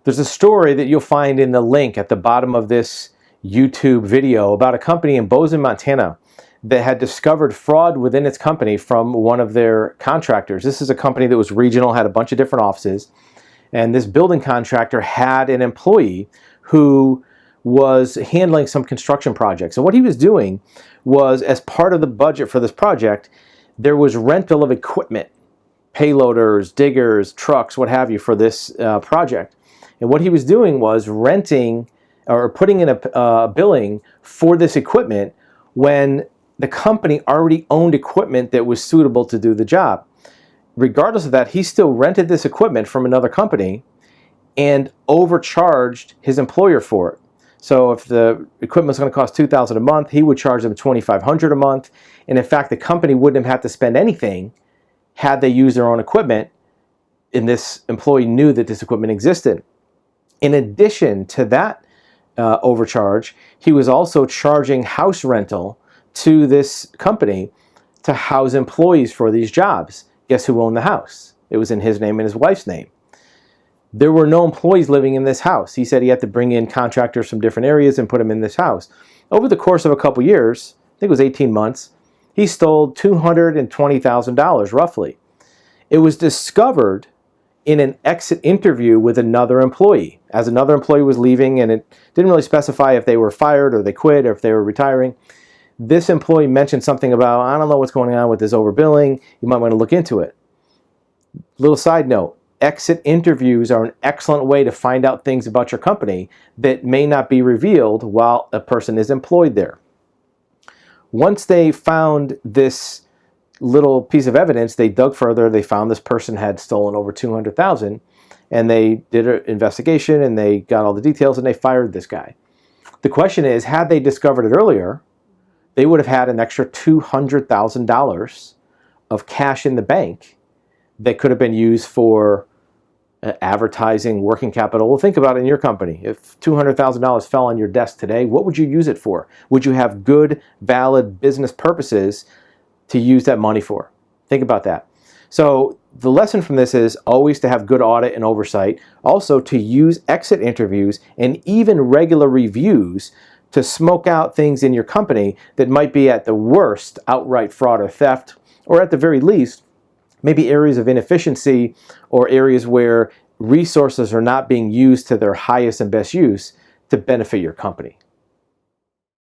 There's a story that you'll find in the link at the bottom of this YouTube video about a company in Bozeman, Montana that had discovered fraud within its company from one of their contractors. This is a company that was regional, had a bunch of different offices, and this building contractor had an employee who was handling some construction projects. And what he was doing was, as part of the budget for this project, there was rental of equipment, payloaders, diggers, trucks, what have you, for this project. And what he was doing was renting or putting in a billing for this equipment when the company already owned equipment that was suitable to do the job. Regardless of that, he still rented this equipment from another company and overcharged his employer for it. So if the equipment was going to cost $2,000 a month, he would charge them $2,500 a month. And in fact, the company wouldn't have had to spend anything had they used their own equipment, and this employee knew that this equipment existed. In addition to that overcharge, he was also charging house rental to this company to house employees for these jobs. Guess who owned the house? It was in his name and his wife's name. There were no employees living in this house. He said he had to bring in contractors from different areas and put them in this house. Over the course of a couple years, I think it was 18 months, he stole $220,000 roughly. It was discovered in an exit interview with another employee, as another employee was leaving, and it didn't really specify if they were fired or they quit or if they were retiring. This employee mentioned something about, I don't know what's going on with this overbilling, you might want to look into it. Little side note, exit interviews are an excellent way to find out things about your company that may not be revealed while a person is employed there. Once they found this little piece of evidence, they dug further, they found this person had stolen over $200,000, and they did an investigation and they got all the details and they fired this guy. The question is, had they discovered it earlier, they would have had an extra $200,000 of cash in the bank that could have been used for advertising, working capital. Well, think about it in your company. If $200,000 fell on your desk today, what would you use it for? Would you have good, valid business purposes to use that money for? Think about that. So the lesson from this is always to have good audit and oversight. Also to use exit interviews and even regular reviews to smoke out things in your company that might be at the worst outright fraud or theft, or at the very least, maybe areas of inefficiency or areas where resources are not being used to their highest and best use to benefit your company.